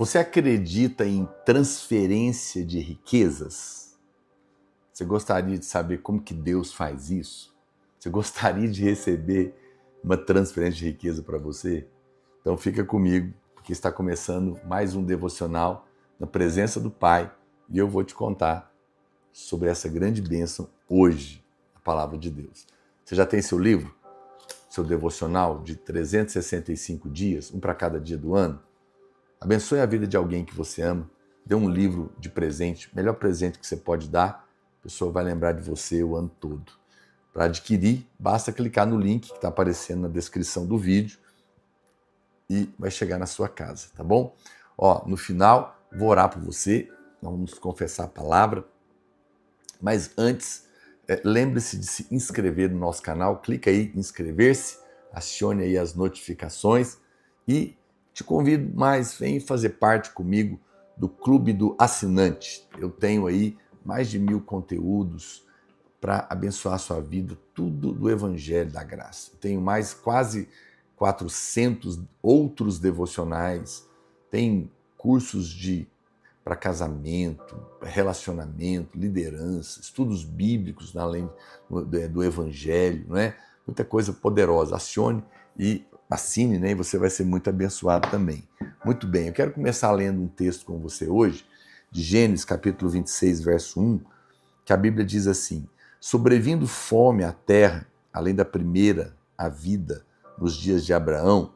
Você acredita em transferência de riquezas? Você gostaria de saber como que Deus faz isso? Você gostaria de receber uma transferência de riqueza para você? Então fica comigo, porque está começando mais um devocional na presença do Pai e eu vou te contar sobre essa grande bênção hoje, a palavra de Deus. Você já tem seu livro? Seu devocional de 365 dias, um para cada dia do ano? Abençoe a vida de alguém que você ama. Dê um livro de presente, melhor presente que você pode dar. A pessoa vai lembrar de você o ano todo. Para adquirir, basta clicar no link que está aparecendo na descrição do vídeo e vai chegar na sua casa, tá bom? No final, vou orar por você, nós vamos confessar a palavra. Mas antes, lembre-se de se inscrever no nosso canal. Clica aí em inscrever-se, acione aí as notificações e te convido mais, vem fazer parte comigo do Clube do Assinante. Eu tenho aí mais de 1000 conteúdos para abençoar a sua vida, tudo do Evangelho da Graça. Tenho mais quase 400 outros devocionais, tem cursos para casamento, relacionamento, liderança, estudos bíblicos além do Evangelho, não é? Muita coisa poderosa. Acione e assine, né? E você vai ser muito abençoado também. Muito bem, eu quero começar lendo um texto com você hoje, de Gênesis capítulo 26, verso 1, que a Bíblia diz assim: sobrevindo fome à terra, além da primeira, a vida, nos dias de Abraão,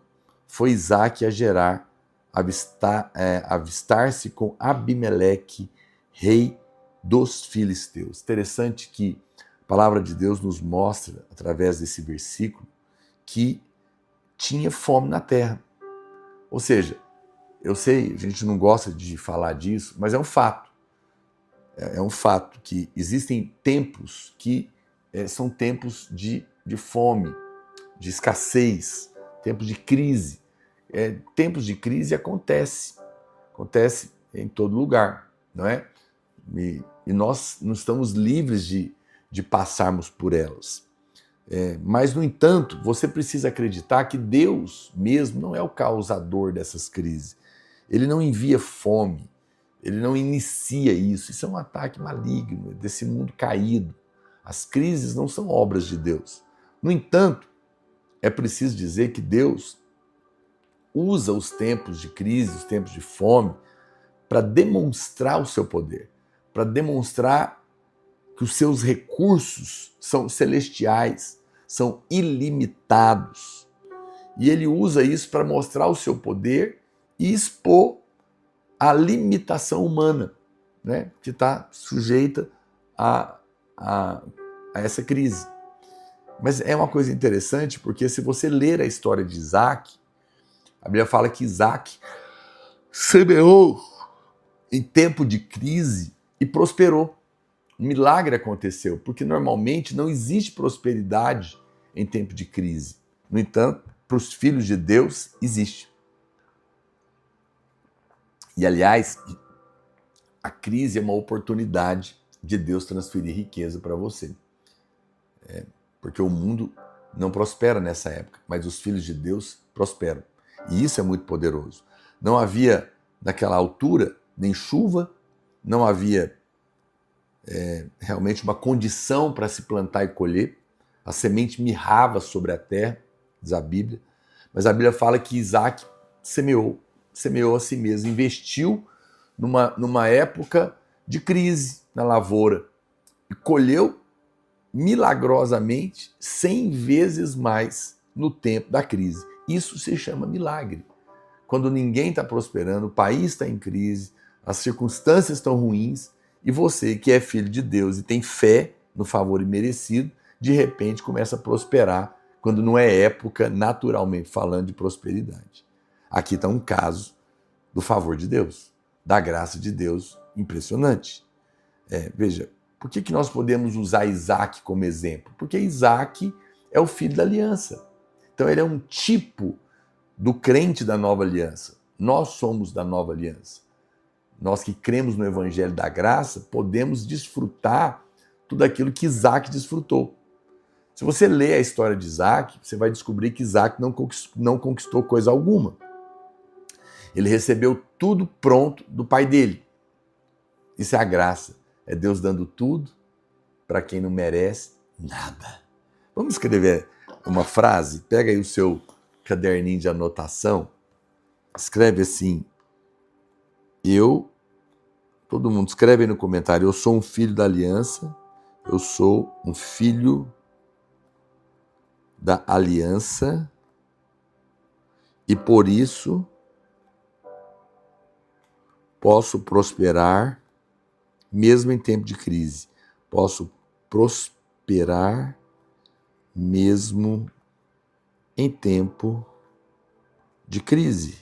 foi Isaque a Gerar, avistar-se com Abimeleque, rei dos filisteus. Interessante que a palavra de Deus nos mostra, através desse versículo, que tinha fome na terra. Ou seja, eu sei, a gente não gosta de falar disso, mas é um fato. É um fato que existem tempos que são tempos de fome, de escassez, tempos de crise. Tempos de crise acontece em todo lugar, não é? E nós não estamos livres de passarmos por elas. Mas, no entanto, você precisa acreditar que Deus mesmo não é o causador dessas crises. Ele não envia fome, ele não inicia isso. Isso é um ataque maligno desse mundo caído. As crises não são obras de Deus. No entanto, é preciso dizer que Deus usa os tempos de crise, os tempos de fome, para demonstrar o seu poder, para demonstrar que os seus recursos são celestiais, são ilimitados. E ele usa isso para mostrar o seu poder e expor a limitação humana, né, que está sujeita a essa crise. Mas é uma coisa interessante, porque se você ler a história de Isaque, a Bíblia fala que Isaque semeou em tempo de crise e prosperou. Um milagre aconteceu, porque normalmente não existe prosperidade em tempo de crise. No entanto, para os filhos de Deus, existe. E, aliás, a crise é uma oportunidade de Deus transferir riqueza para você. Porque o mundo não prospera nessa época, mas os filhos de Deus prosperam. E isso é muito poderoso. Não havia, naquela altura, nem chuva, não havia realmente uma condição para se plantar e colher. A semente mirrava sobre a terra, diz a Bíblia. Mas a Bíblia fala que Isaque semeou a si mesmo, investiu numa época de crise na lavoura e colheu milagrosamente 100 vezes mais no tempo da crise. Isso se chama milagre. Quando ninguém está prosperando, o país está em crise, as circunstâncias estão ruins, e você, que é filho de Deus e tem fé no favor imerecido, de repente começa a prosperar, quando não é época, naturalmente falando, de prosperidade. Aqui está um caso do favor de Deus, da graça de Deus impressionante. Veja, por que nós podemos usar Isaque como exemplo? Porque Isaque é o filho da aliança. Então ele é um tipo do crente da nova aliança. Nós somos da nova aliança. Nós que cremos no Evangelho da Graça, podemos desfrutar tudo aquilo que Isaque desfrutou. Se você ler a história de Isaque, você vai descobrir que Isaque não conquistou coisa alguma. Ele recebeu tudo pronto do pai dele. Isso é a graça. É Deus dando tudo para quem não merece nada. Vamos escrever uma frase? Pega aí o seu caderninho de anotação. Escreve assim. Todo mundo escreve aí no comentário. Eu sou um filho da aliança. Eu sou um filho da aliança. E por isso posso prosperar mesmo em tempo de crise. Posso prosperar mesmo em tempo de crise.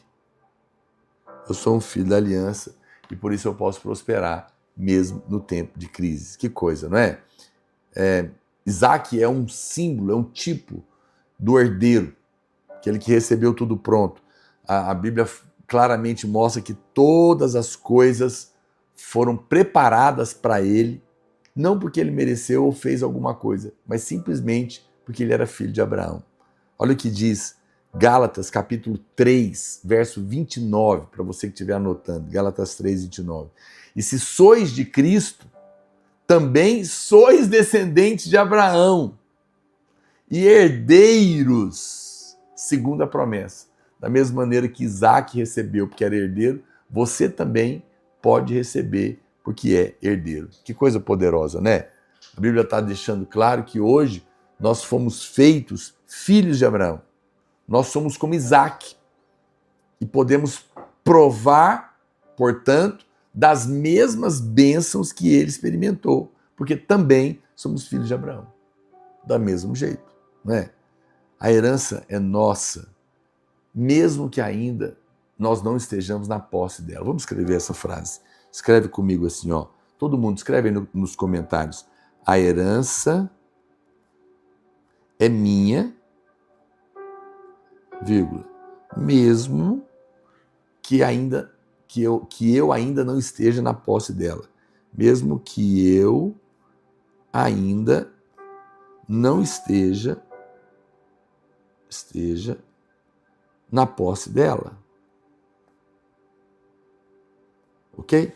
Eu sou um filho da aliança e por isso eu posso prosperar mesmo no tempo de crise. Que coisa, não é? Isaac é um símbolo, é um tipo do herdeiro, aquele que recebeu tudo pronto. A Bíblia claramente mostra que todas as coisas foram preparadas para ele, não porque ele mereceu ou fez alguma coisa, mas simplesmente porque ele era filho de Abraão. Olha o que diz Gálatas capítulo 3, verso 29, para você que estiver anotando, Gálatas 3, 29. E se sois de Cristo, também sois descendentes de Abraão e herdeiros, segundo a promessa. Da mesma maneira que Isaac recebeu porque era herdeiro, você também pode receber porque é herdeiro. Que coisa poderosa, né? A Bíblia está deixando claro que hoje nós fomos feitos filhos de Abraão. Nós somos como Isaac e podemos provar, portanto, das mesmas bênçãos que ele experimentou, porque também somos filhos de Abraão, do mesmo jeito, não é? A herança é nossa, mesmo que ainda nós não estejamos na posse dela. Vamos escrever essa frase. Escreve comigo assim, ó. Todo mundo escreve aí nos comentários. A herança é minha, vírgula, mesmo que eu ainda não esteja na posse dela. Mesmo que eu ainda não esteja na posse dela. Ok?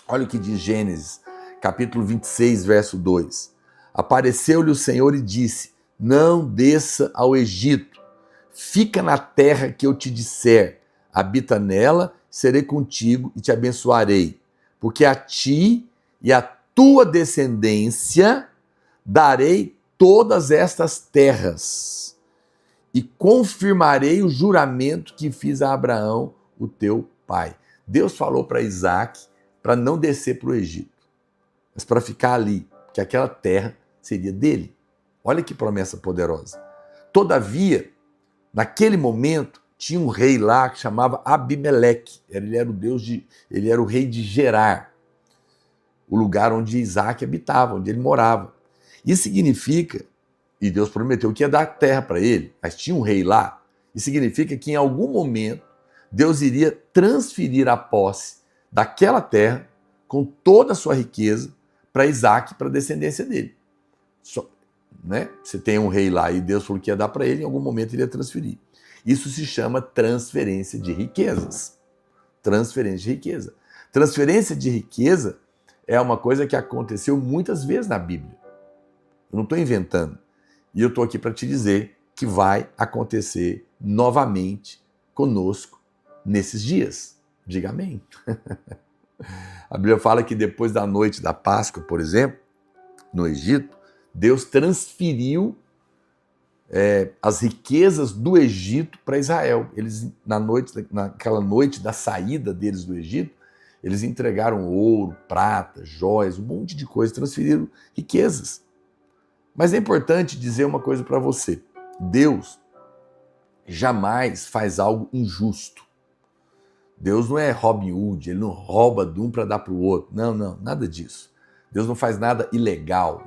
Olha o que diz Gênesis, capítulo 26, verso 2. Apareceu-lhe o Senhor e disse: não desça ao Egito, fica na terra que eu te disser, habita nela, serei contigo e te abençoarei, porque a ti e a tua descendência darei todas estas terras e confirmarei o juramento que fiz a Abraão, o teu pai. Deus falou para Isaac para não descer para o Egito, mas para ficar ali, que aquela terra seria dele. Olha que promessa poderosa. Todavia, naquele momento, tinha um rei lá que chamava Abimeleque. Ele era o rei de Gerar, o lugar onde Isaac habitava, onde ele morava. Isso significa, e Deus prometeu que ia dar terra para ele, mas tinha um rei lá. Isso significa que em algum momento Deus iria transferir a posse daquela terra com toda a sua riqueza para Isaac, para a descendência dele. Né? Você tem um rei lá e Deus falou que ia dar para ele, em algum momento ele ia transferir. Isso se chama transferência de riquezas. Transferência de riqueza. Transferência de riqueza é uma coisa que aconteceu muitas vezes na Bíblia. Eu não estou inventando. E eu estou aqui para te dizer que vai acontecer novamente conosco nesses dias. Diga amém. A Bíblia fala que depois da noite da Páscoa, por exemplo, no Egito, Deus transferiu as riquezas do Egito para Israel. Eles, naquela noite da saída deles do Egito, eles entregaram ouro, prata, joias, um monte de coisa, transferiram riquezas. Mas é importante dizer uma coisa para você. Deus jamais faz algo injusto. Deus não é Robin Hood, ele não rouba de um para dar para o outro. Não, nada disso. Deus não faz nada ilegal,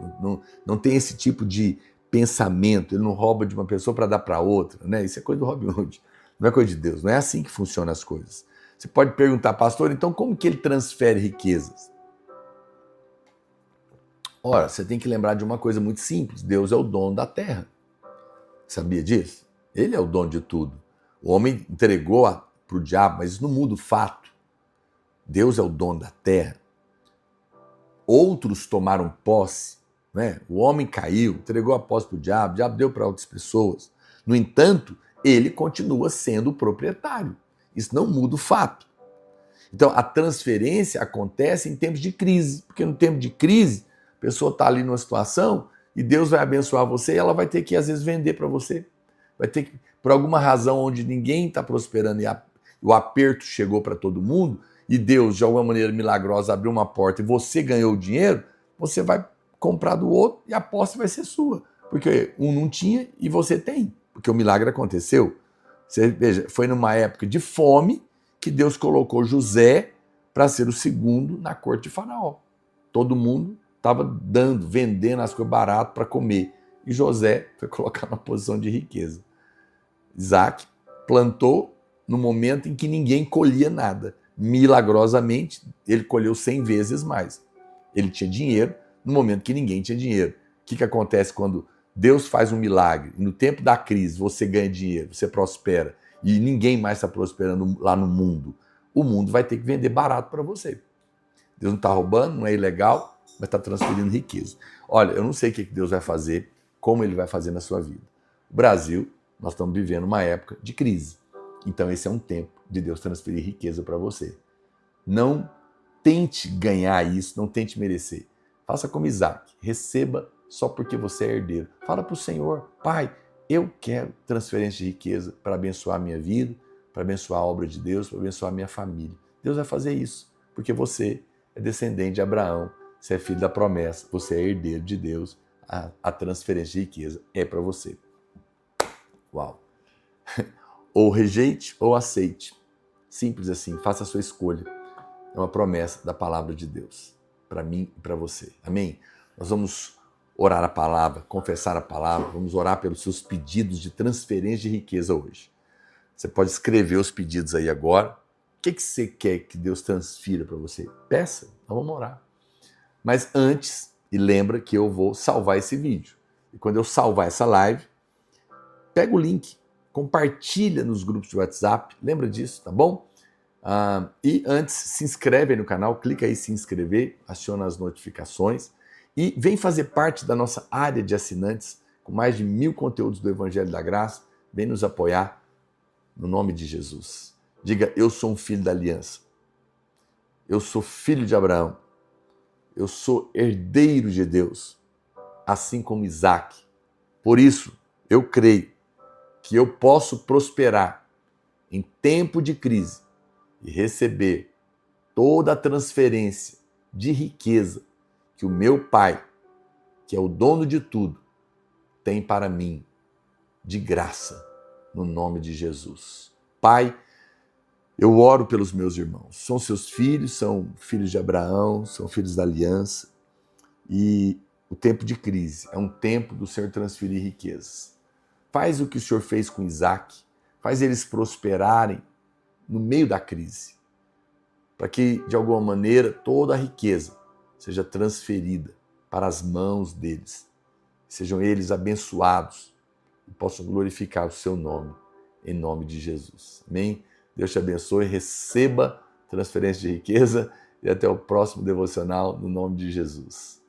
não tem esse tipo de pensamento, ele não rouba de uma pessoa para dar para outra, né? Isso é coisa do Robin Hood, não é coisa de Deus, não é assim que funcionam as coisas. Você pode perguntar, pastor, então como que ele transfere riquezas? Ora, você tem que lembrar de uma coisa muito simples, Deus é o dono da terra. Sabia disso? Ele é o dono de tudo. O homem entregou para o diabo, mas isso não muda o fato. Deus é o dono da terra. Outros tomaram posse, né? O homem caiu, entregou a posse para o diabo deu para outras pessoas. No entanto, ele continua sendo o proprietário. Isso não muda o fato. Então, a transferência acontece em tempos de crise, porque no tempo de crise, a pessoa está ali numa situação e Deus vai abençoar você e ela vai ter que, às vezes, vender para você. Vai ter que, por alguma razão onde ninguém está prosperando e o aperto chegou para todo mundo, e Deus, de alguma maneira milagrosa, abriu uma porta e você ganhou o dinheiro, você vai comprar do outro e a posse vai ser sua. Porque um não tinha e você tem, porque o milagre aconteceu. Você veja, foi numa época de fome que Deus colocou José para ser o segundo na corte de Faraó. Todo mundo estava vendendo as coisas baratas para comer. E José foi colocado na posição de riqueza. Isaac plantou no momento em que ninguém colhia nada. Milagrosamente, ele colheu 100 vezes mais. Ele tinha dinheiro no momento que ninguém tinha dinheiro. O que acontece quando Deus faz um milagre e no tempo da crise você ganha dinheiro, você prospera e ninguém mais está prosperando lá no mundo? O mundo vai ter que vender barato para você. Deus não está roubando, não é ilegal, mas está transferindo riqueza. Olha, eu não sei o que Deus vai fazer, como Ele vai fazer na sua vida. O Brasil, nós estamos vivendo uma época de crise. Então esse é um tempo de Deus transferir riqueza para você. Não tente ganhar isso, não tente merecer. Faça como Isaac, receba só porque você é herdeiro. Fala para o Senhor, Pai, eu quero transferência de riqueza para abençoar a minha vida, para abençoar a obra de Deus, para abençoar a minha família. Deus vai fazer isso, porque você é descendente de Abraão, você é filho da promessa, você é herdeiro de Deus, a transferência de riqueza é para você. Uau! Ou rejeite ou aceite. Simples assim, faça a sua escolha. É uma promessa da palavra de Deus, para mim e para você. Amém? Nós vamos orar a palavra, confessar a palavra, vamos orar pelos seus pedidos de transferência de riqueza hoje. Você pode escrever os pedidos aí agora. O que você quer que Deus transfira para você? Peça, nós vamos orar. Mas antes, e lembra que eu vou salvar esse vídeo. E quando eu salvar essa live, pega o link, compartilha nos grupos de WhatsApp, lembra disso, tá bom? E antes, se inscreve aí no canal, clica aí em se inscrever, aciona as notificações e vem fazer parte da nossa área de assinantes, com mais de 1000 conteúdos do Evangelho da Graça. Vem nos apoiar, no nome de Jesus. Diga, eu sou um filho da aliança. Eu sou filho de Abraão. Eu sou herdeiro de Deus, assim como Isaac. Por isso, eu creio que eu posso prosperar em tempo de crise e receber toda a transferência de riqueza que o meu Pai, que é o dono de tudo, tem para mim, de graça, no nome de Jesus. Pai, eu oro pelos meus irmãos. São seus filhos, são filhos de Abraão, são filhos da aliança. E o tempo de crise é um tempo do Senhor transferir riquezas. Faz o que o Senhor fez com Isaac, faz eles prosperarem no meio da crise, para que, de alguma maneira, toda a riqueza seja transferida para as mãos deles. Sejam eles abençoados e possam glorificar o seu nome, em nome de Jesus. Amém? Deus te abençoe, receba transferência de riqueza e até o próximo devocional, no nome de Jesus.